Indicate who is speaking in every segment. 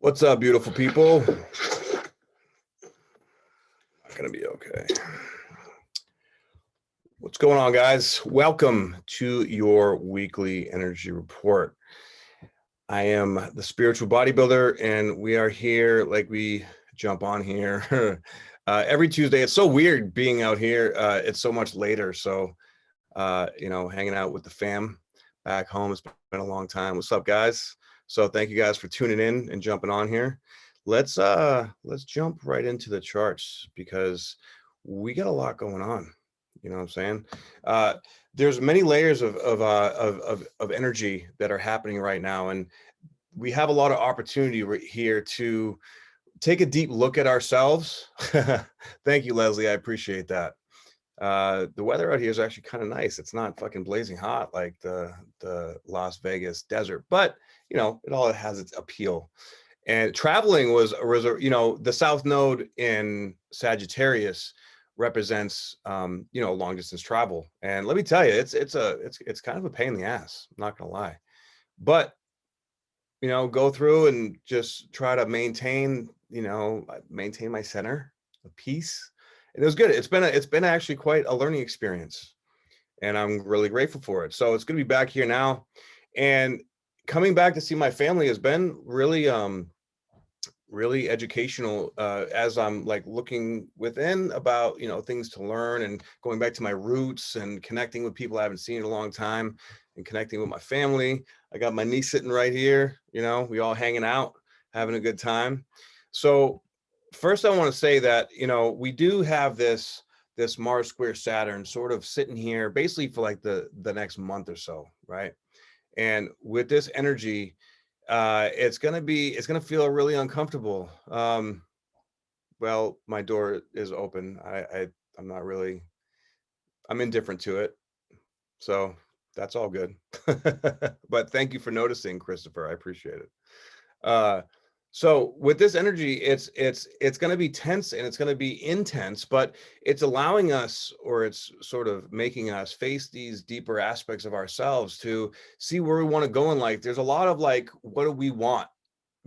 Speaker 1: What's up, beautiful people? Not gonna be okay. What's going on, guys? Welcome to your weekly energy report. I am the spiritual bodybuilder, and we are here like we jump on here every Tuesday. It's so weird being out here. It's so much later. So, hanging out with the fam back home. It's been a long time. What's up, guys? So thank you guys for tuning in and jumping on here. Let's jump right into the charts because we got a lot going on. You know what I'm saying? There's many layers of energy that are happening right now, and we have a lot of opportunity right here to take a deep look at ourselves. Thank you, Leslie. I appreciate that. The weather out here is actually kind of nice. It's not fucking blazing hot like the Las Vegas desert, but it all has its appeal. And traveling was the South Node in Sagittarius represents long distance travel. And let me tell you, it's kind of a pain in the ass, I'm not gonna lie. But go through and just try to maintain my center of peace. And it was good. It's been actually quite a learning experience, and I'm really grateful for it. So it's going to be back here now, and coming back to see my family has been really educational, as I'm like looking within about things to learn and going back to my roots and connecting with people I haven't seen in a long time and connecting with my family. I got my niece sitting right here, we all hanging out, having a good time. So first I want to say that we do have this Mars square Saturn sort of sitting here basically for like the next month or so, right? And with this energy, it's gonna feel really uncomfortable. Well, my door is open. I'm not really, I'm indifferent to it, so that's all good. But thank you for noticing, Christopher. I appreciate it. So with this energy, it's going to be tense and it's going to be intense, but it's allowing us, or it's sort of making us face these deeper aspects of ourselves to see where we want to go in life. There's a lot of like, what do we want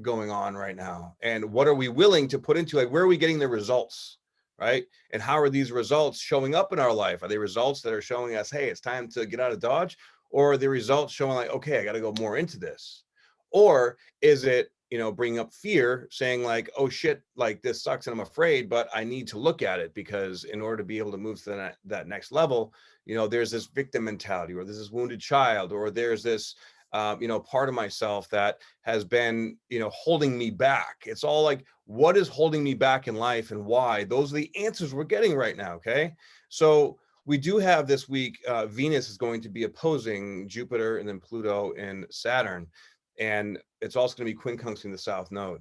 Speaker 1: going on right now? And what are we willing to put into, like, where are we getting the results, right? And how are these results showing up in our life? Are they results that are showing us, hey, it's time to get out of Dodge? Or are the results showing like, okay, I got to go more into this? Or is it, bringing up fear, saying like, oh shit, like this sucks and I'm afraid, but I need to look at it because in order to be able to move to that next level, there's this victim mentality, or there's this wounded child, or there's this, part of myself that has been, holding me back. It's all like, what is holding me back in life and why? Those are the answers we're getting right now. Okay. So we do have this week, Venus is going to be opposing Jupiter and then Pluto and Saturn. And it's also going to be quincunxing the South Node.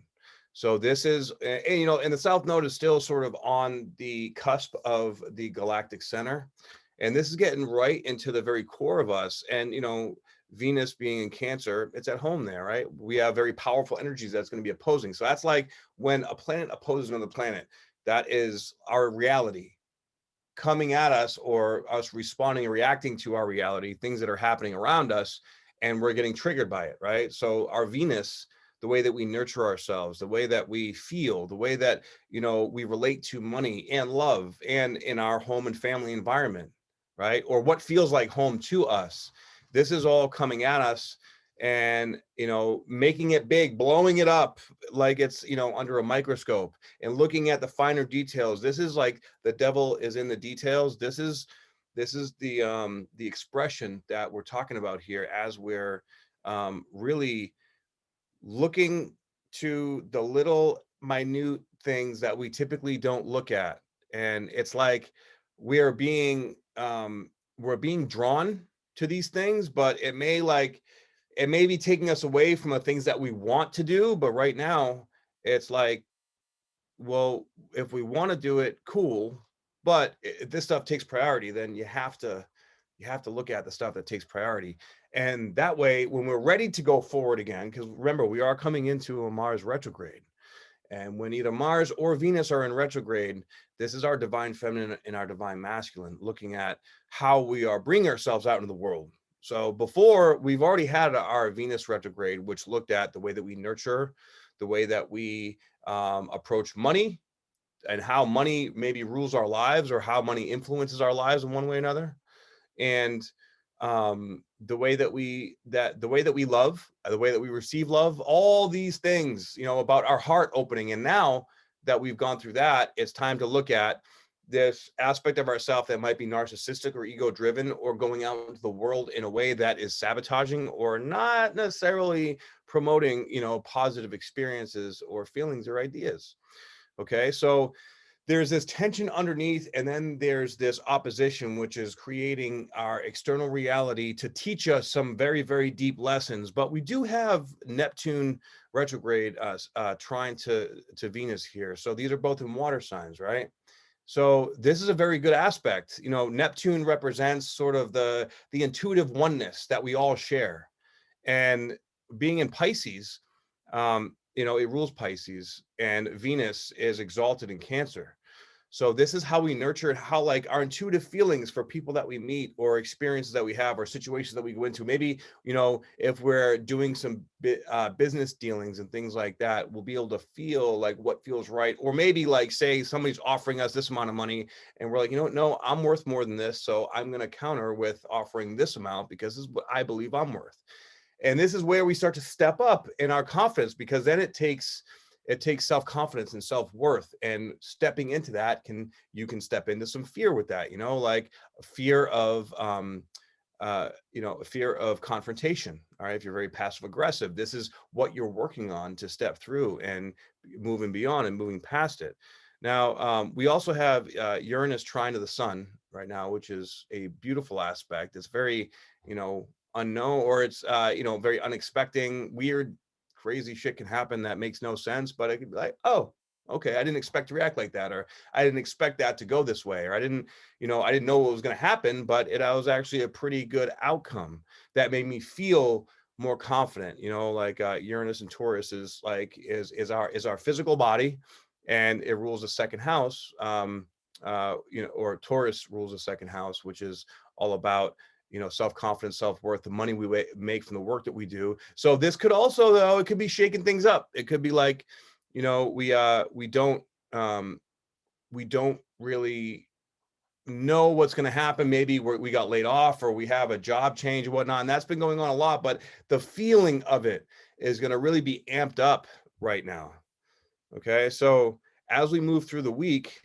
Speaker 1: So this is, and the South Node is still sort of on the cusp of the galactic center. And this is getting right into the very core of us. And, Venus being in Cancer, it's at home there, right? We have very powerful energies that's going to be opposing. So that's like when a planet opposes another planet, that is our reality coming at us, or us responding and reacting to our reality, things that are happening around us, and we're getting triggered by it, right? So our Venus, the way that we nurture ourselves, the way that we feel, the way that, we relate to money and love and in our home and family environment, right? Or what feels like home to us. This is all coming at us and, making it big, blowing it up like it's, under a microscope and looking at the finer details. This is like the devil is in the details. This is the expression that we're talking about here as we're really looking to the little minute things that we typically don't look at. And it's like we're being drawn to these things, but it may be taking us away from the things that we want to do. But right now it's like, well, if we want to do it, cool, but if this stuff takes priority, then you have to look at the stuff that takes priority. And that way, when we're ready to go forward again, because remember, we are coming into a Mars retrograde, and when either Mars or Venus are in retrograde, this is our divine feminine and our divine masculine, looking at how we are bringing ourselves out into the world. So before, we've already had our Venus retrograde, which looked at the way that we nurture, the way that we approach money, and how money maybe rules our lives, or how money influences our lives in one way or another. And the way that we love, the way that we receive love, all these things, about our heart opening. And now that we've gone through that, it's time to look at this aspect of ourself that might be narcissistic or ego driven, or going out into the world in a way that is sabotaging or not necessarily promoting, positive experiences or feelings or ideas. Okay, so there's this tension underneath, and then there's this opposition, which is creating our external reality to teach us some very, very deep lessons. But we do have Neptune retrograde trying to Venus here. So these are both in water signs, right? So this is a very good aspect. Neptune represents sort of the intuitive oneness that we all share. And being in Pisces, it rules Pisces, and Venus is exalted in Cancer. So this is how we nurture, how like our intuitive feelings for people that we meet, or experiences that we have, or situations that we go into. Maybe, if we're doing some business dealings and things like that, we'll be able to feel like what feels right. Or maybe like, say somebody's offering us this amount of money, and we're like, no, I'm worth more than this. So I'm going to counter with offering this amount, because this is what I believe I'm worth. And this is where we start to step up in our confidence, because then it takes self-confidence and self-worth, and stepping into that you can step into some fear with that, like fear of fear of confrontation. All right, if you're very passive aggressive, this is what you're working on to step through and moving beyond and moving past it. Now, we also have Uranus trine to the sun right now, which is a beautiful aspect. It's very, unknown, or it's very unexpected, weird, crazy shit can happen that makes no sense, but it could be like, oh, okay, I didn't expect to react like that, or I didn't expect that to go this way, or I didn't know what was going to happen, but it was actually a pretty good outcome that made me feel more confident. Like Uranus and Taurus is our physical body, and it rules the second house. Or Taurus rules the second house, which is all about self-confidence, self-worth, the money we make from the work that we do. So this could also, though, it could be shaking things up. It could be like, we don't really know what's going to happen. Maybe we got laid off, or we have a job change and whatnot, and that's been going on a lot. But the feeling of it is going to really be amped up right now. Okay, so as we move through the week,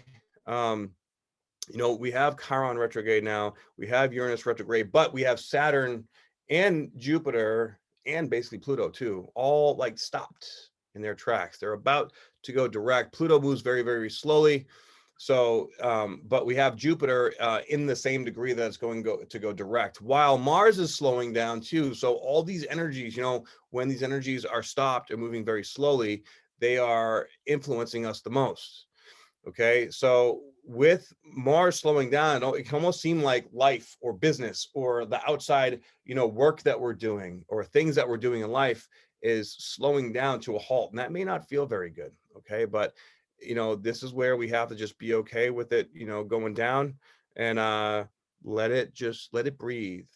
Speaker 1: we have Chiron retrograde now, we have Uranus retrograde, but we have Saturn and Jupiter and basically Pluto too, all like stopped in their tracks. They're about to go direct. Pluto moves very, very slowly. So, but we have Jupiter in the same degree that it's going to go direct, while Mars is slowing down too. So all these energies, when these energies are stopped and moving very slowly, they are influencing us the most. Okay, so with Mars slowing down, it can almost seem like life or business or the outside, work that we're doing or things that we're doing in life is slowing down to a halt. And that may not feel very good. Okay, but this is where we have to just be okay with it, going down, and let it breathe.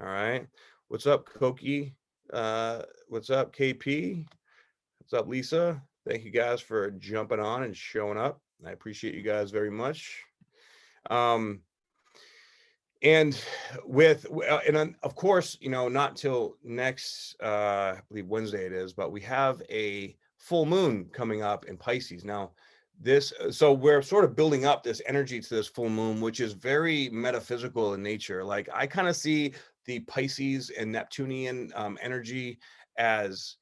Speaker 1: All right. What's up, Koki? What's up, KP? What's up, Lisa? Thank you guys for jumping on and showing up. I appreciate you guys very much. And of course, not until next, I believe Wednesday it is, but we have a full moon coming up in Pisces. Now, so we're sort of building up this energy to this full moon, which is very metaphysical in nature. Like, I kind of see the Pisces and Neptunian energy as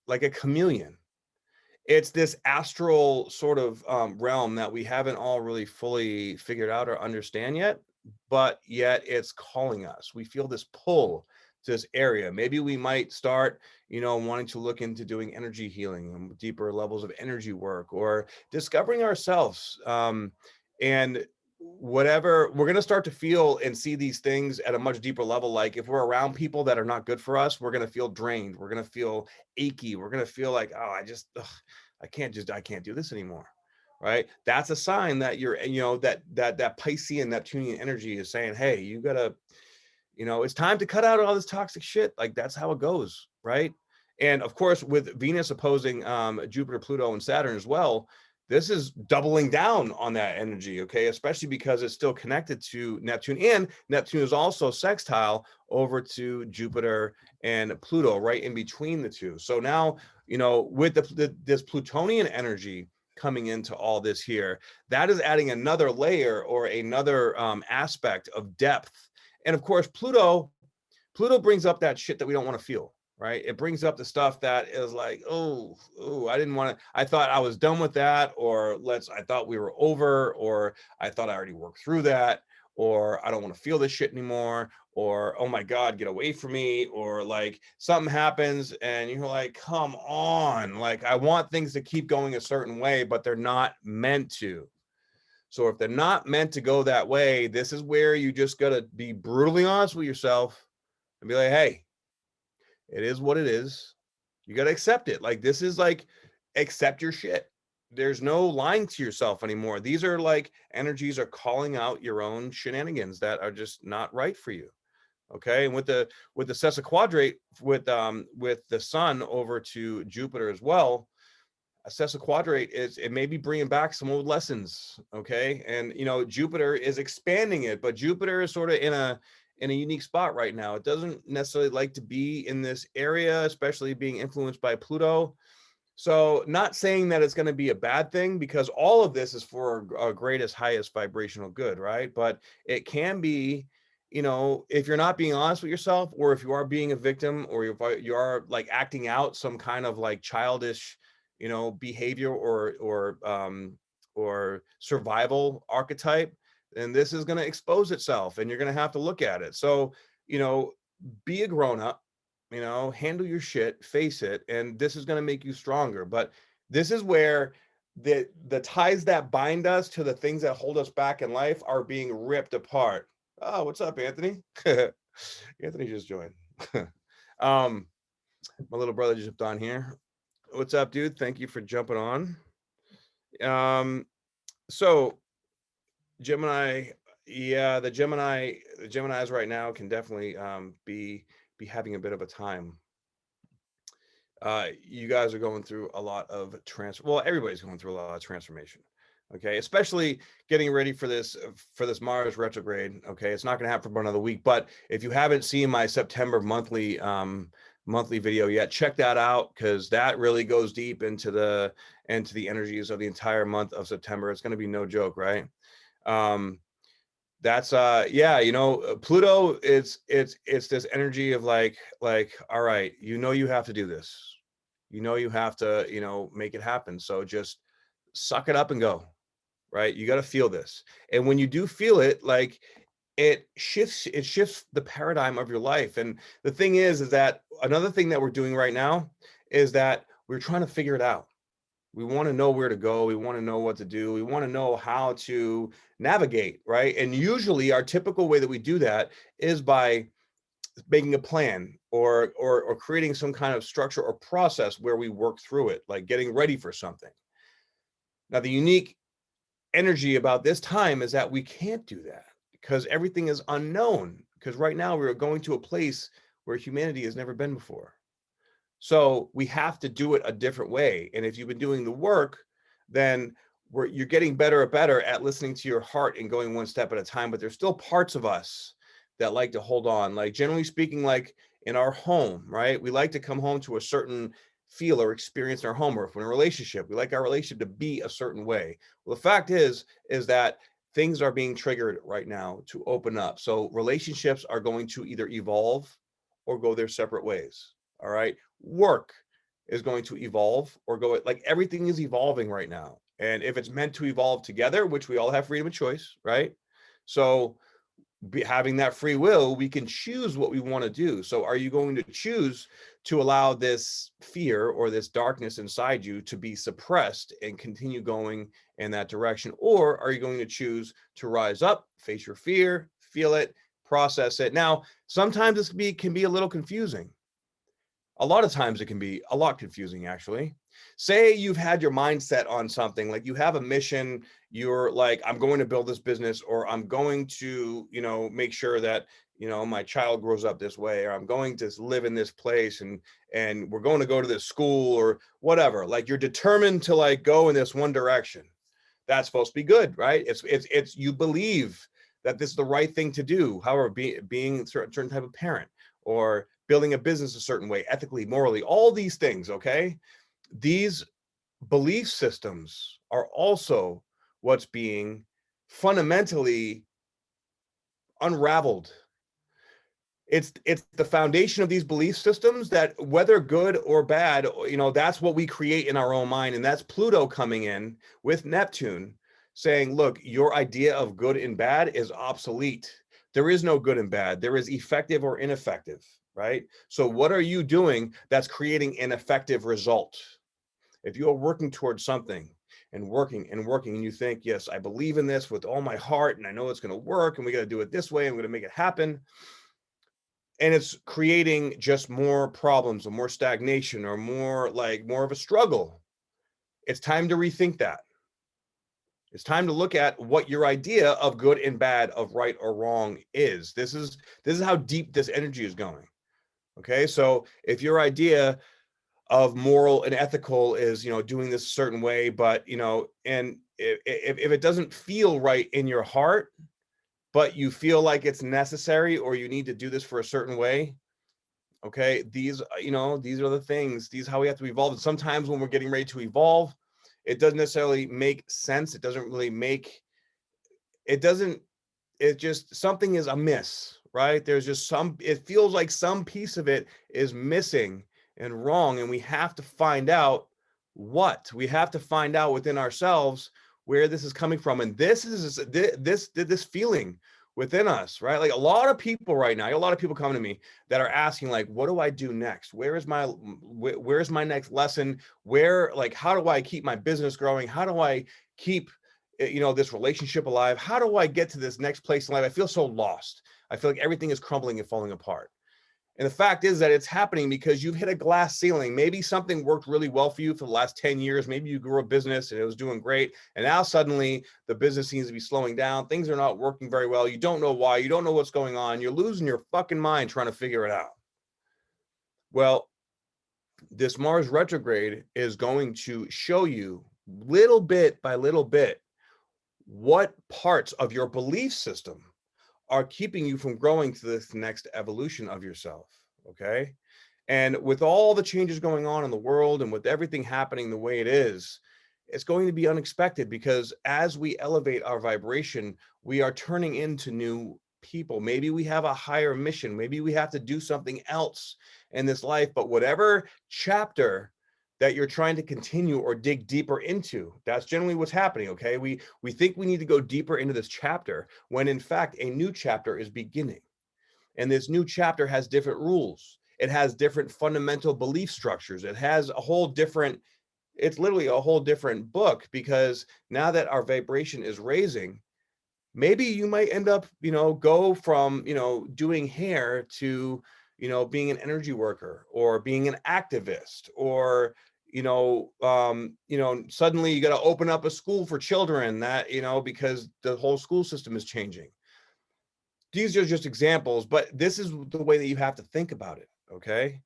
Speaker 1: like a chameleon. It's this astral sort of realm that we haven't all really fully figured out or understand yet, but yet it's calling us. We feel this pull to this area. Maybe we might start, wanting to look into doing energy healing and deeper levels of energy work, or discovering ourselves. And whatever, we're going to start to feel and see these things at a much deeper level. Like, if we're around people that are not good for us, we're going to feel drained. We're going to feel achy. We're going to feel like, oh, I can't do this anymore. Right. That's a sign that you're, that Piscean Neptunian energy is saying, hey, you gotta You know, it's time to cut out all this toxic shit. Like that's how it goes, right? And of course, with Venus opposing Jupiter, Pluto, and Saturn as well, this is doubling down on that energy, okay? Especially because it's still connected to Neptune, and Neptune is also sextile over to Jupiter and Pluto, right in between the two. So now, you know, with this Plutonian energy coming into all this here, that is adding another layer or another aspect of depth. And of course, Pluto brings up that shit that we don't want to feel, right? It brings up the stuff that is like, oh, I didn't want to, I thought I was done with that, or I thought we were over, or I thought I already worked through that, or I don't want to feel this shit anymore, or oh my God, get away from me, or like something happens and you're like, come on, like I want things to keep going a certain way, but they're not meant to. So if they're not meant to go that way, this is where you just got to be brutally honest with yourself and be like, hey, it is what it is. You got to accept it. Like, this is like, accept your shit. There's no lying to yourself anymore. These are like energies are calling out your own shenanigans that are just not right for you. Okay. And with the sesquiquadrate with the sun over to Jupiter as well, a sesquiquadrate is, it may be bringing back some old lessons. Okay. And, you know, Jupiter is expanding it, but Jupiter is sort of in a unique spot right now. It doesn't necessarily like to be in this area, especially being influenced by Pluto. So not saying that it's going to be a bad thing, because all of this is for our greatest, highest vibrational good, right? But it can be, you know, if you're not being honest with yourself, or if you are being a victim, or if you are like acting out some kind of like childish, you know, behavior or survival archetype, then this is going to expose itself and you're going to have to look at it. So, you know, be a grown up, you know, handle your shit, face it, and this is going to make you stronger. But this is where the ties that bind us to the things that hold us back in life are being ripped apart. Oh, what's up, Anthony? Anthony just joined. My little brother just jumped on here. What's up, dude? Thank you for jumping on. So Gemini, yeah, the Geminis right now can definitely be having a bit of a time. You guys are going through a lot of well, everybody's going through a lot of transformation. Okay, especially getting ready for this Mars retrograde. Okay, it's not going to happen for another week, but if you haven't seen my September monthly video yet, check that out, because that really goes deep into the energies of the entire month of September. It's going to be no joke, right? That's yeah, you know, Pluto, it's this energy of like all right, you know, you have to do this, you know, you have to, you know, make it happen, so just suck it up and go, right? You got to feel this, and when you do feel it, like it shifts the paradigm of your life. And the thing is that another thing that we're doing right now is that we're trying to figure it out. We want to know where to go. We want to know what to do. We want to know how to navigate, right? And usually our typical way that we do that is by making a plan or creating some kind of structure or process where we work through it, like getting ready for something. Now, the unique energy about this time is that we can't do that because everything is unknown, because right now we're going to a place where humanity has never been before. So we have to do it a different way. And if you've been doing the work, then you're getting better and better at listening to your heart and going one step at a time. But there's still parts of us that like to hold on. Like, generally speaking, like in our home, right? We like to come home to a certain feel or experience in our home, or if we're in a relationship, we like our relationship to be a certain way. Well, the fact is that things are being triggered right now to open up. So relationships are going to either evolve or go their separate ways. All right. Work is going to evolve or go, like everything is evolving right now. And if it's meant to evolve together, which we all have freedom of choice, right? So having that free will, we can choose what we want to do. So are you going to choose to allow this fear or this darkness inside you to be suppressed and continue going in that direction? Or are you going to choose to rise up, face your fear, feel it, process it? Now, sometimes this can be a little confusing. A lot of times it can be a lot confusing, actually. Say you've had your mindset on something, like you have a mission, you're like, I'm going to build this business, or I'm going to, you know, make sure that, you know, my child grows up this way, or I'm going to live in this place, and we're going to go to this school or whatever. Like, you're determined to like go in this one direction. That's supposed to be good, right? It's you believe that this is the right thing to do. However, being a certain type of parent, or building a business a certain way, ethically, morally, all these things, okay? These belief systems are also what's being fundamentally unraveled. It's the foundation of these belief systems that, whether good or bad, you know, that's what we create in our own mind. And that's Pluto coming in with Neptune saying, look, your idea of good and bad is obsolete. There is no good and bad. There is effective or ineffective, right? So what are you doing that's creating an effective result? If you are working towards something and working and working, and you think, yes, I believe in this with all my heart, and I know it's going to work, and we got to do it this way, I'm going to make it happen, and it's creating just more problems or more stagnation or more of a struggle, it's time to rethink that. It's time to look at what your idea of good and bad, of right or wrong is. This is how deep this energy is going. Okay, so if your idea of moral and ethical is, you know, doing this a certain way, but, you know, and if it doesn't feel right in your heart, but you feel like it's necessary, or you need to do this for a certain way, okay, these, you know, these are the things, these how we have to evolve. And sometimes when we're getting ready to evolve, it doesn't necessarily make sense. It doesn't really make, it doesn't, it just, something is amiss, right? There's just some, it feels like some piece of it is missing and wrong, and we have to find out what, we have to find out within ourselves where this is coming from. And this is this feeling within us, right? Like, a lot of people right now, a lot of people coming to me that are asking, like, what do I do next? Where's my next lesson? Where, like, how do I keep my business growing? How do I keep, you know, this relationship alive? How do I get to this next place in life? I feel so lost. I feel like everything is crumbling and falling apart. And the fact is that it's happening because you've hit a glass ceiling. Maybe something worked really well for you for the last 10 years. Maybe you grew a business and it was doing great, and now suddenly the business seems to be slowing down. Things are not working very well. You don't know why. You don't know what's going on. You're losing your fucking mind trying to figure it out. Well, this Mars retrograde is going to show you, little bit by little bit, what parts of your belief system are keeping you from growing to this next evolution of yourself. Okay. And with all the changes going on in the world, and with everything happening the way it is, it's going to be unexpected, because as we elevate our vibration, we are turning into new people. Maybe we have a higher mission. Maybe we have to do something else in this life. But whatever chapter that you're trying to continue or dig deeper into, that's generally what's happening. Okay, we think we need to go deeper into this chapter, when in fact a new chapter is beginning. And this new chapter has different rules. It has different fundamental belief structures. It has a whole different, it's literally a whole different book, because now that our vibration is raising, maybe you might end up, you know, go from, you know, doing hair to, you know, being an energy worker, or being an activist, or, you know, suddenly you got to open up a school for children, that, you know, because the whole school system is changing. These are just examples, but this is the way that you have to think about it, okay?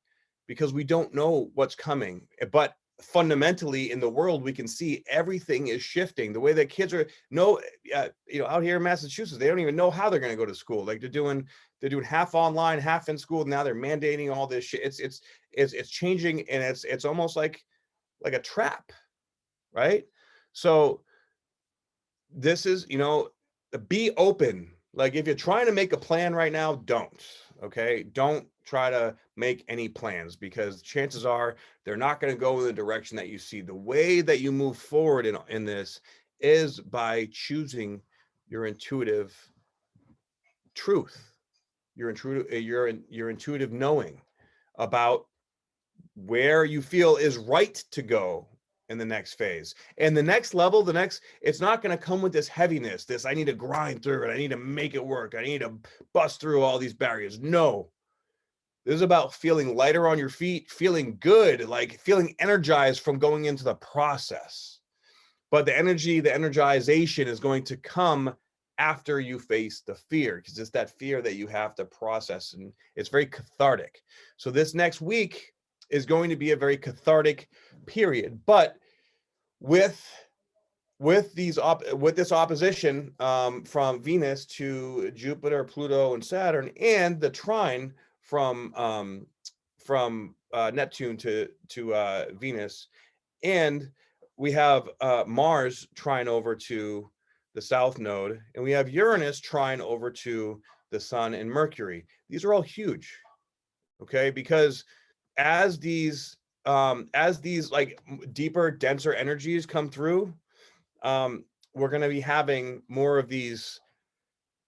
Speaker 1: Because we don't know what's coming, but fundamentally in the world, we can see everything is shifting. The way that kids are, you know, out here in Massachusetts, they don't even know how they're going to go to school. Like, they're doing half online, half in school. Now they're mandating all this shit. It's changing, and it's almost like a trap, right? So this is, you know, be open. Like, if you're trying to make a plan right now, don't, okay? Don't try to make any plans, because chances are they're not going to go in the direction that you see. The way that you move forward in this is by choosing your intuitive truth, your intuitive knowing about where you feel is right to go in the next phase. And the next level, it's not going to come with this heaviness, this I need to grind through it, I need to make it work, I need to bust through all these barriers. No, this is about feeling lighter on your feet, feeling good, like feeling energized from going into the process. But the energization is going to come after you face the fear, because it's that fear that you have to process, and it's very cathartic. So this next week is going to be a very cathartic period, but with this opposition from Venus to Jupiter, Pluto, and Saturn, and the trine from Neptune to Venus, and we have Mars trine over to the south node, and we have Uranus trine over to the Sun and Mercury. These are all huge, okay? Because as these like deeper, denser energies come through, we're going to be having more of these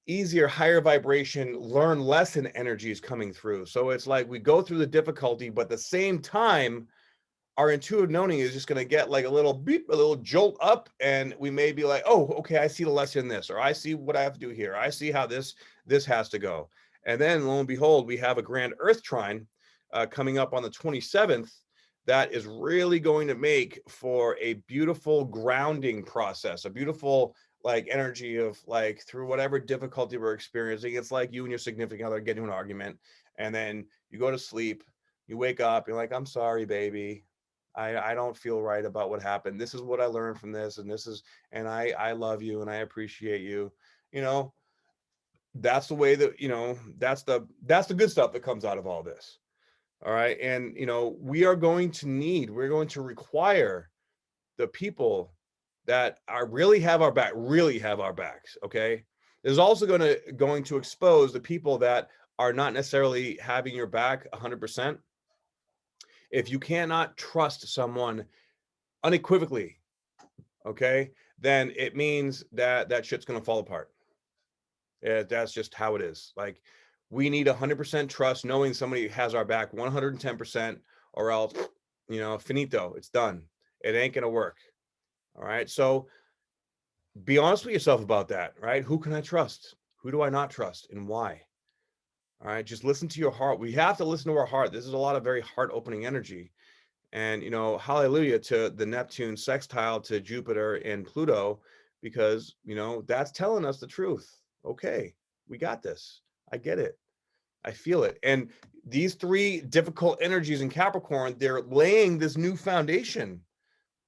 Speaker 1: easier, higher vibration, learn lesson energies coming through. So it's like we go through the difficulty, but at the same time, our intuitive knowing is just going to get like a little beep, a little jolt up, and we may be like, oh, okay, I see the lesson in this, or I see what I have to do here. I see how this has to go. And then lo and behold, we have a grand Earth trine coming up on the 27th that is really going to make for a beautiful grounding process, a beautiful like energy of like through whatever difficulty we're experiencing. It's like you and your significant other get into an argument, and then you go to sleep, you wake up, you're like, I'm sorry, baby. I don't feel right about what happened. This is what I learned from this, and I love you and I appreciate you. You know, that's the way that, that's the good stuff that comes out of all this. All right. And, we're going to require the people that really have our backs. Okay. There's also going to expose the people that are not necessarily having your back 100%. If you cannot trust someone unequivocally, okay, then it means that shit's going to fall apart. Yeah, that's just how it is. Like, we need 100% trust, knowing somebody has our back 110%, or else, finito, it's done. It ain't going to work. All right. So be honest with yourself about that, right? Who can I trust? Who do I not trust, and why? All right. Just listen to your heart. We have to listen to our heart. This is a lot of very heart opening energy. And, hallelujah to the Neptune sextile to Jupiter and Pluto, because, that's telling us the truth. Okay, we got this. I get it. I feel it. And these three difficult energies in Capricorn, they're laying this new foundation.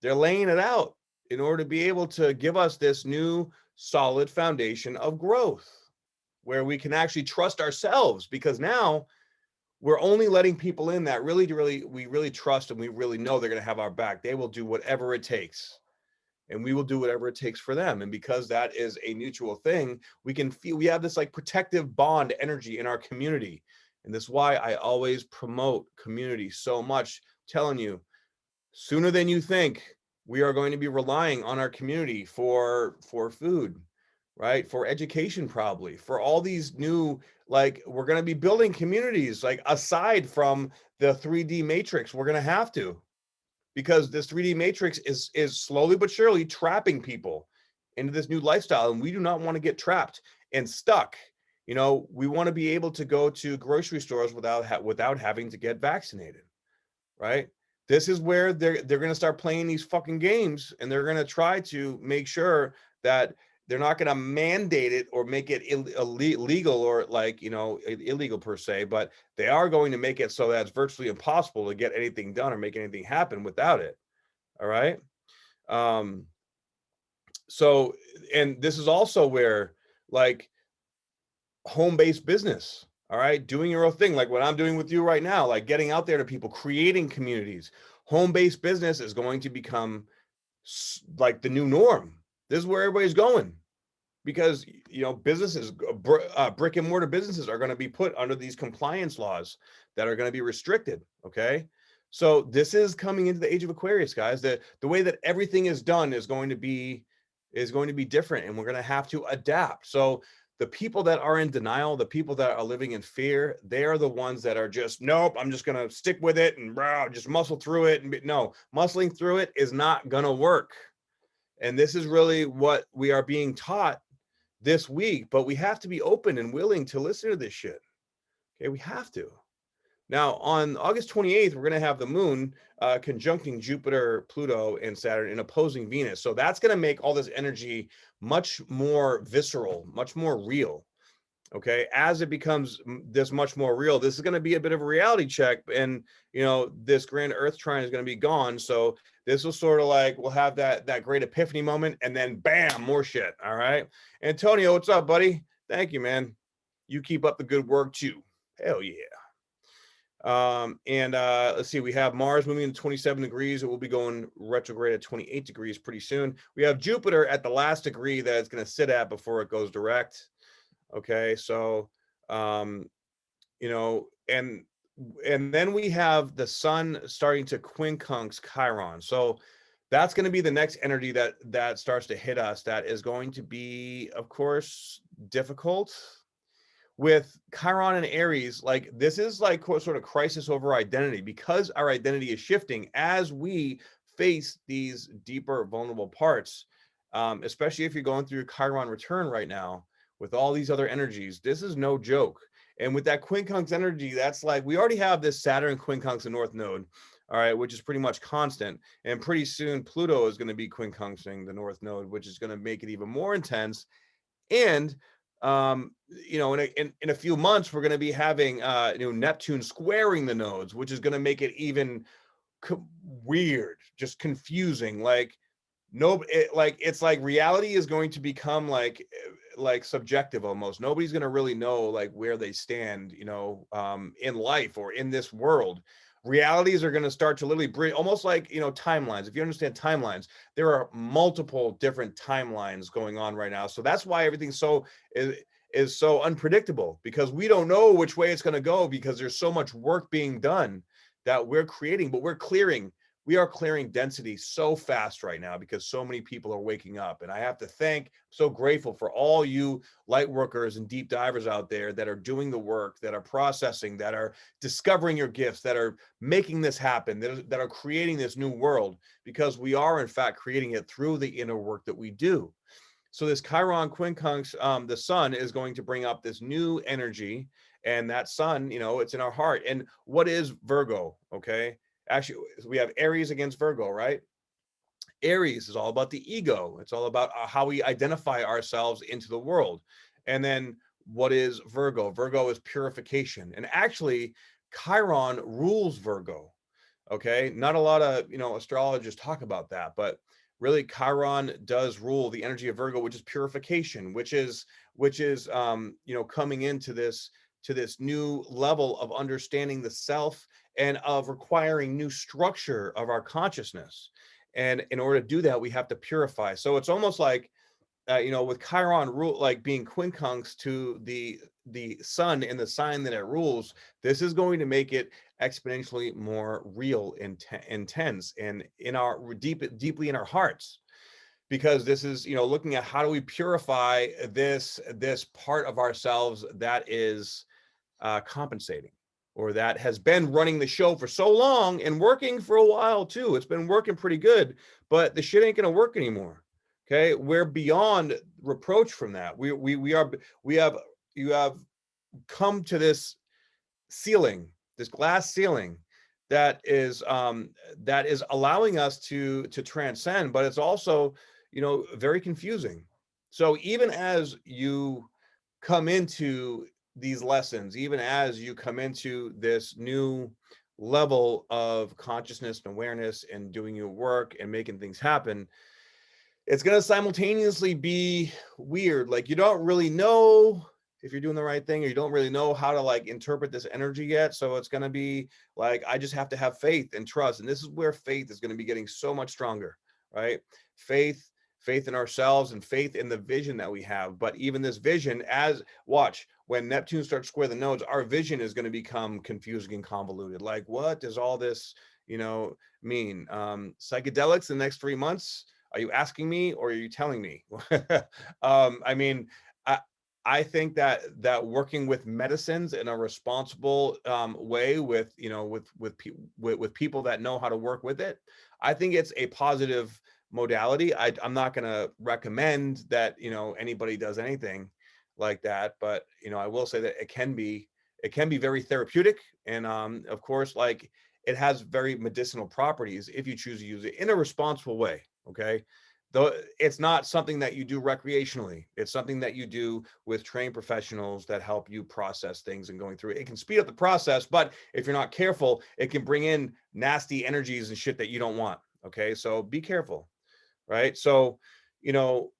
Speaker 1: They're laying it out in order to be able to give us this new solid foundation of growth, where we can actually trust ourselves, because now we're only letting people in that we really trust, and we really know they're going to have our back. They will do whatever it takes, and we will do whatever it takes for them. And because that is a mutual thing, we have this like protective bond energy in our community. And this is why I always promote community so much, telling you, sooner than you think, we are going to be relying on our community for food, right? For education, probably for all these new, like, we're going to be building communities, like, aside from the 3D matrix. We're going to have to, because this 3D matrix is slowly but surely trapping people into this new lifestyle. And we do not want to get trapped and stuck. We want to be able to go to grocery stores without having to get vaccinated, right? This is where they're going to start playing these fucking games, and they're going to try to make sure that they're not going to mandate it or make it illegal, or like, illegal per se, but they are going to make it so that it's virtually impossible to get anything done or make anything happen without it. All right. So, and this is also where, like, home-based business, all right, doing your own thing, like what I'm doing with you right now, like getting out there to people, creating communities. Home-based business is going to become like the new norm. This is where everybody's going, because businesses, brick and mortar businesses, are going to be put under these compliance laws that are going to be restricted. Okay, so this is coming into the age of Aquarius, guys. The way that everything is done is going to be different, and we're going to have to adapt. So the people that are in denial, the people that are living in fear, they are the ones that are just, nope, I'm just going to stick with it and just muscle through it. And no, muscling through it is not going to work. And this is really what we are being taught this week, but we have to be open and willing to listen to this shit. Okay, we have to. Now, on August 28th, we're going to have the moon conjuncting Jupiter, Pluto, and Saturn and opposing Venus. So that's going to make all this energy much more visceral, much more real. Okay, as it becomes this much more real, this is going to be a bit of a reality check, and this grand Earth trine is going to be gone. So this will sort of like we'll have that great epiphany moment, and then bam, more shit. All right, Antonio, what's up, buddy? Thank you, man. You keep up the good work too. Hell yeah. And let's see, we have Mars moving to 27 degrees. It will be going retrograde at 28 degrees pretty soon. We have Jupiter at the last degree that it's going to sit at before it goes direct. Okay, so um, and then we have the sun starting to quincunx Chiron. So that's going to be the next energy that starts to hit us. That is going to be, of course, difficult with Chiron and Aries. Like this is like sort of crisis over identity, because our identity is shifting as we face these deeper vulnerable parts. Especially if you're going through a Chiron return right now with all these other energies, this is no joke. And with that quincunx energy, that's like we already have this Saturn quincunx in North Node, all right, which is pretty much constant. And pretty soon Pluto is going to be quincunxing the North Node, which is going to make it even more intense. And in a few months, we're going to be having Neptune squaring the nodes, which is going to make it even weird, just confusing. Like it's like reality is going to become like subjective almost. Nobody's going to really know like where they stand, in life or in this world. Realities are going to start to literally bring almost like timelines. If you understand timelines, there are multiple different timelines going on right now. So that's why everything's so is so unpredictable, because we don't know which way it's going to go, because there's so much work being done that we're creating, but we are clearing density so fast right now because so many people are waking up. And I have to so grateful for all you light workers and deep divers out there that are doing the work, that are processing, that are discovering your gifts, that are making this happen, that are creating this new world, because we are in fact creating it through the inner work that we do. So this Chiron quincunx, the sun is going to bring up this new energy, and that sun, it's in our heart. And what is Virgo? Okay. Actually, we have Aries against Virgo, right? Aries is all about the ego. It's all about how we identify ourselves into the world. And then what is Virgo? Virgo is purification. And actually, Chiron rules Virgo. Okay. Not a lot of, astrologers talk about that, but really Chiron does rule the energy of Virgo, which is purification, which is coming into this to this new level of understanding the self and of requiring new structure of our consciousness. And in order to do that, we have to purify. So it's almost like with Chiron rule, like being quincunx to the sun in the sign that it rules, this is going to make it exponentially more real, intense, and in our deeply in our hearts, because this is looking at how do we purify this part of ourselves that is compensating, or that has been running the show for so long and working for a while too. It's been working pretty good, but the shit ain't gonna work anymore. Okay, we're beyond reproach from that. You have come to this ceiling, this glass ceiling that is allowing us to transcend, but it's also very confusing. So even as you come into these lessons, even as you come into this new level of consciousness and awareness and doing your work and making things happen, it's going to simultaneously be weird. Like you don't really know if you're doing the right thing, or you don't really know how to like interpret this energy yet. So it's going to be like, I just have to have faith and trust. And this is where faith is going to be getting so much stronger, right? Faith in ourselves and faith in the vision that we have. But even this vision, when Neptune starts square the nodes, our vision is going to become confusing and convoluted. Like, what does all this, mean? Psychedelics in the next 3 months? Are you asking me, or are you telling me? I mean, I think that working with medicines in a responsible way, with with people that know how to work with it, I think it's a positive modality. I'm not going to recommend that anybody does anything like that, but I will say that it can be very therapeutic. And of course, like it has very medicinal properties if you choose to use it in a responsible way. Okay. Though it's not something that you do recreationally. It's something that you do with trained professionals that help you process things and going through it. It can speed up the process, but if you're not careful, it can bring in nasty energies and shit that you don't want. Okay. So be careful. Right. So, you know,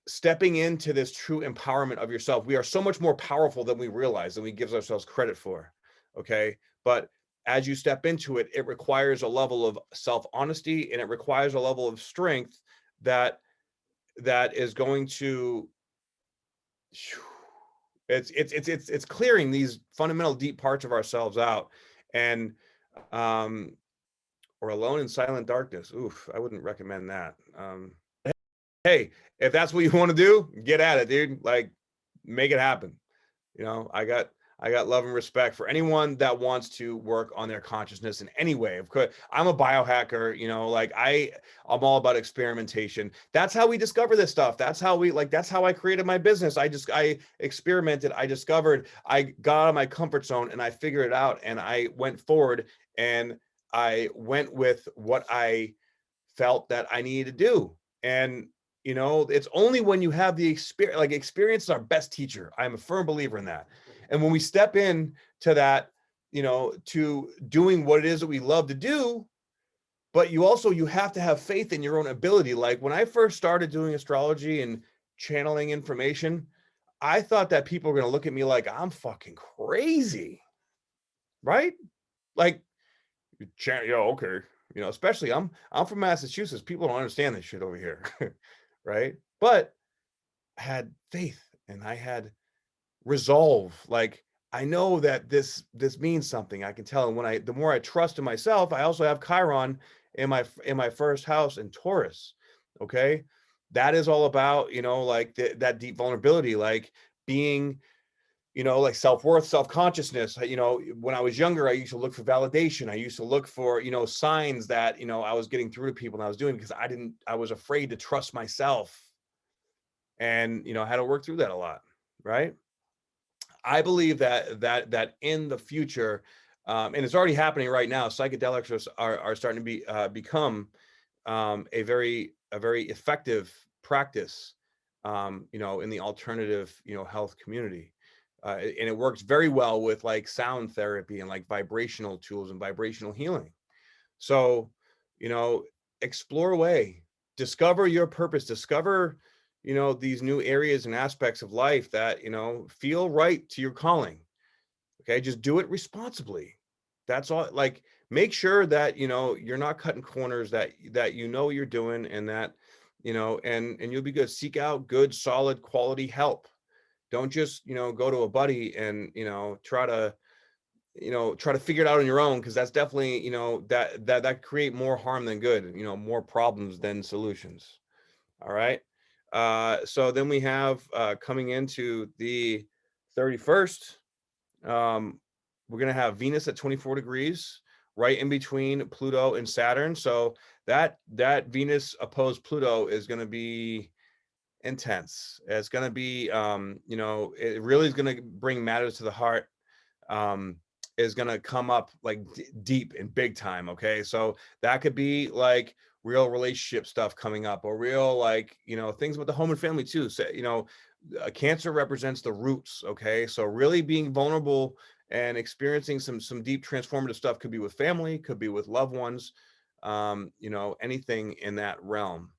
Speaker 1: stepping into this true empowerment of yourself, we are so much more powerful than we realize, than we give ourselves credit for. Okay. But as you step into it, it requires a level of self-honesty, and it requires a level of strength that is going to, it's clearing these fundamental deep parts of ourselves out. And or alone in silent darkness. Oof, I wouldn't recommend that. Hey, if that's what you want to do, get at it, dude. Like, make it happen. You know, I got love and respect for anyone that wants to work on their consciousness in any way. Of course, I'm a biohacker, you know, like I'm all about experimentation. That's how we discover this stuff. That's how that's how I created my business. I experimented, I discovered, I got out of my comfort zone and I figured it out, and I went forward and I went with what I felt that I needed to do. And you know, it's only when you have the experience, like experience is our best teacher. I'm a firm believer in that. And when we step in to that, you know, to doing what it is that we love to do, but you have to have faith in your own ability. Like when I first started doing astrology and channeling information, I thought that people were going to look at me like I'm fucking crazy. Right? Like, yeah, okay. You know, especially I'm from Massachusetts. People don't understand this shit over here. Right? But I had faith and I had resolve. Like I know that this means something. I can tell. And when the more I trust in myself, I also have Chiron in my first house in Taurus. Okay. That is all about, you know, like that deep vulnerability, like being, you know, like self-worth, self-consciousness. You know, when I was younger, I used to look for validation. I used to look for, you know, signs that, you know, I was getting through to people and I was doing, because I was afraid to trust myself. And, you know, I had to work through that a lot. Right. I believe that in the future, and it's already happening right now, psychedelics are starting to become a very effective practice, you know, in the alternative, you know, health community. And it works very well with like sound therapy and like vibrational tools and vibrational healing. So, you know, explore away, discover your purpose, discover, you know, these new areas and aspects of life that, you know, feel right to your calling. Okay. Just do it responsibly. That's all. Like, make sure that, you know, you're not cutting corners, that you know what you're doing, and that, you know, and you'll be good. Seek out good, solid, quality help. Don't just, you know, go to a buddy and, you know, try to figure it out on your own, because that's definitely, you know, that create more harm than good, you know, more problems than solutions. All right. So then we have coming into the 31st, we're going to have Venus at 24 degrees, right in between Pluto and Saturn. So that Venus opposed Pluto is going to be intense. It's going to be, you know, it really is going to bring matters to the heart, is going to come up like deep and big time. Okay. So that could be like real relationship stuff coming up, or real, like, you know, things with the home and family too. So, you know, Cancer represents the roots. Okay. So really being vulnerable and experiencing some deep transformative stuff, could be with family, could be with loved ones, you know, anything in that realm.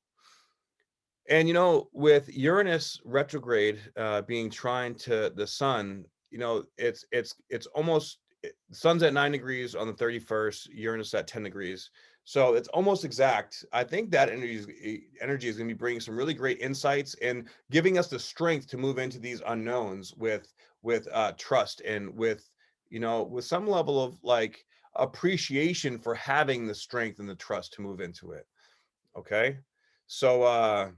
Speaker 1: And, you know, with Uranus retrograde being trine to the sun, you know, it's almost, sun's at 9 degrees on the 31st, Uranus at 10 degrees. So it's almost exact. I think that energy is going to be bringing some really great insights and giving us the strength to move into these unknowns with trust, and with, you know, with some level of like appreciation for having the strength and the trust to move into it. Okay. So,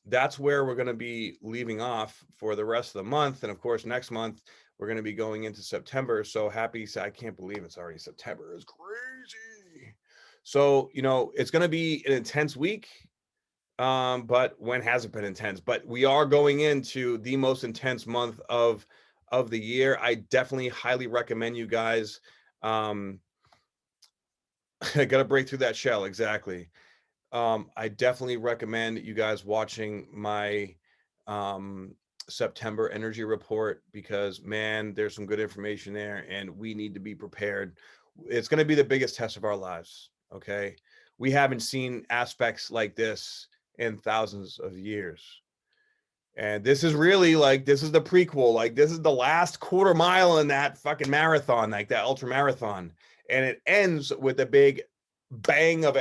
Speaker 1: that's where we're going to be leaving off for the rest of the month. And of course, next month, we're going to be going into September. So happy. I can't believe it's already September. It's crazy. So, you know, it's going to be an intense week. But when has it been intense? But we are going into the most intense month of of the year. I definitely highly recommend you guys. I got to break through that shell. Exactly. I definitely recommend you guys watching my um, September energy report, because man, there's some good information there and we need to be prepared. It's going to be the biggest test of our lives. Okay. We haven't seen aspects like this in thousands of years. And this is really like, this is the prequel. Like, this is the last quarter mile in that fucking marathon, like that ultra marathon. And it ends with a big bang of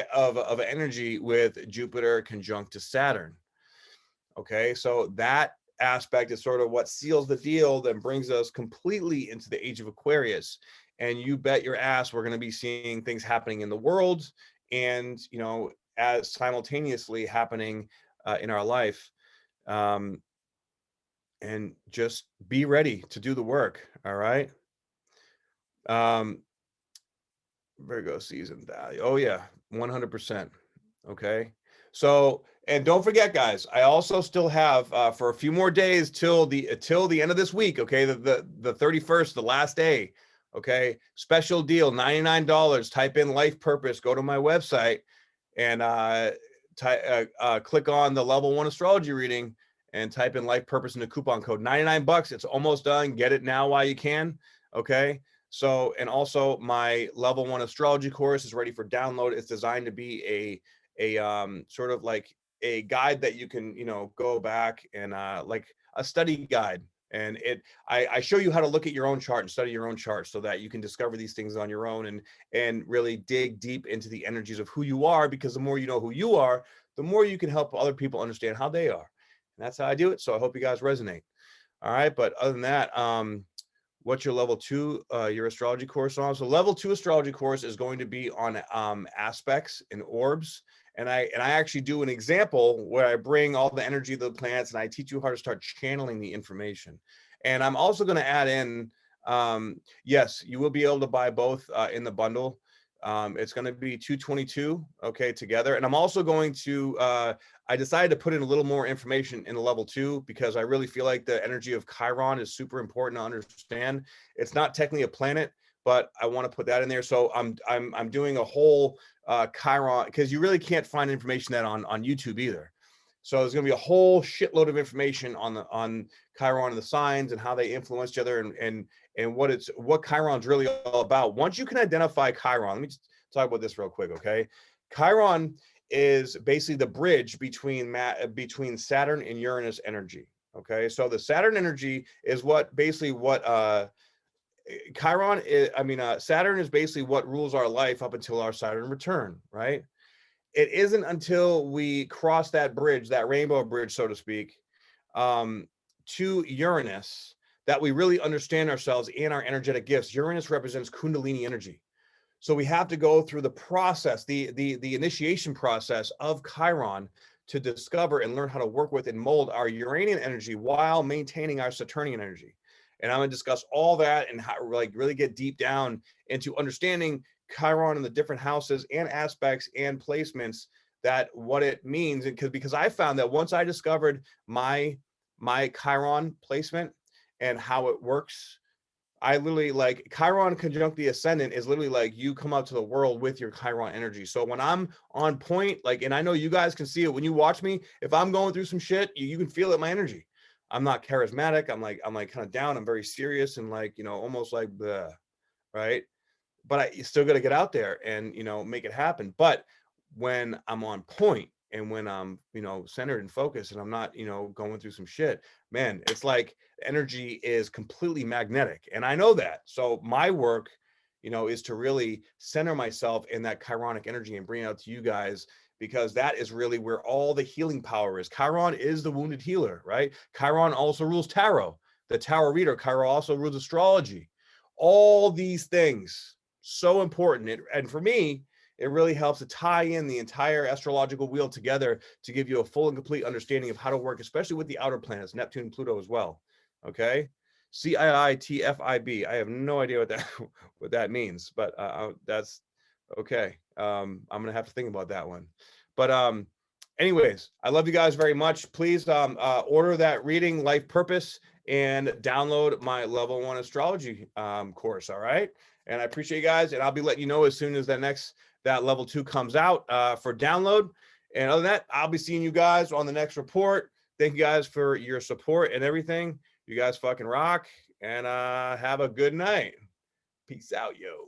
Speaker 1: energy with Jupiter conjunct to Saturn. Okay. So that aspect is sort of what seals the deal, then brings us completely into the age of Aquarius. And you bet your ass we're going to be seeing things happening in the world and, you know, as simultaneously happening in our life. Um, and just be ready to do the work. All right. Um, Virgo season value. Oh yeah, 100%. Okay. So, and don't forget, guys, I also still have for a few more days till the end of this week. Okay, the 31st, the last day. Okay, special deal, $99. Type in life purpose. Go to my website and click on the level 1 astrology reading and type in life purpose in the coupon code. 99 bucks. It's almost done. Get it now while you can. Okay. So, and also my level 1 astrology course is ready for download. It's designed to be a sort of like a guide that you can, you know, go back and like a study guide. And I show you how to look at your own chart and study your own chart so that you can discover these things on your own and really dig deep into the energies of who you are, because the more you know who you are, the more you can help other people understand how they are. And that's how I do it. So I hope you guys resonate. All right. But other than that, what's your level 2 your astrology course on? So level 2 astrology course is going to be on aspects and orbs, and I actually do an example where I bring all the energy of the planets and I teach you how to start channeling the information. And I'm also going to add in yes, you will be able to buy both in the bundle. It's going to be 222, okay, together. And I'm also going to I decided to put in a little more information in the level 2 because I really feel like the energy of Chiron is super important to understand. It's not technically a planet, but I want to put that in there. So I'm doing a whole Chiron, because you really can't find information that on YouTube either. So there's going to be a whole shitload of information on Chiron and the signs and how they influence each other and what Chiron's really all about. Once you can identify Chiron, let me just talk about this real quick, okay? Chiron is basically the bridge between Saturn and Uranus energy. Okay, so the Saturn energy is what Chiron is. I mean, Saturn is basically what rules our life up until our Saturn return, right? It isn't until we cross that bridge, that rainbow bridge, so to speak, um, to Uranus, that we really understand ourselves and our energetic gifts. Uranus represents Kundalini energy. So we have to go through the process, the initiation process of Chiron to discover and learn how to work with and mold our Uranian energy while maintaining our Saturnian energy. And I'm going to discuss all that and how like really get deep down into understanding Chiron and the different houses and aspects and placements, that what it means. And because I found that once I discovered my Chiron placement and how it works, I literally like Chiron conjunct the ascendant is literally like you come out to the world with your Chiron energy. So when I'm on point, like, and I know you guys can see it when you watch me, if I'm going through some shit, you can feel it, my energy. I'm not charismatic. I'm like kind of down. I'm very serious and like, you know, almost like the right. But I still got to get out there and, you know, make it happen. But when I'm on point and when I'm, you know, centered and focused and I'm not, you know, going through some shit, man, it's like energy is completely magnetic. And I know that. So my work, you know, is to really center myself in that chironic energy and bring it out to you guys, because that is really where all the healing power is. Chiron is the wounded healer, right? Chiron also rules tarot, the tarot reader. Chiron also rules astrology. All these things, so important. And for me, it really helps to tie in the entire astrological wheel together to give you a full and complete understanding of how to work, especially with the outer planets, Neptune and Pluto as well. Okay. CIITFIB. I have no idea what that what that means, but that's okay. I'm gonna have to think about that one. But Anyways, I love you guys very much. Please order that reading, Life Purpose, and download my level 1 astrology course. All right. And I appreciate you guys. And I'll be letting you know as soon as that level 2 comes out for download. And other than that, I'll be seeing you guys on the next report. Thank you guys for your support and everything. You guys fucking rock. And have a good night. Peace out, yo.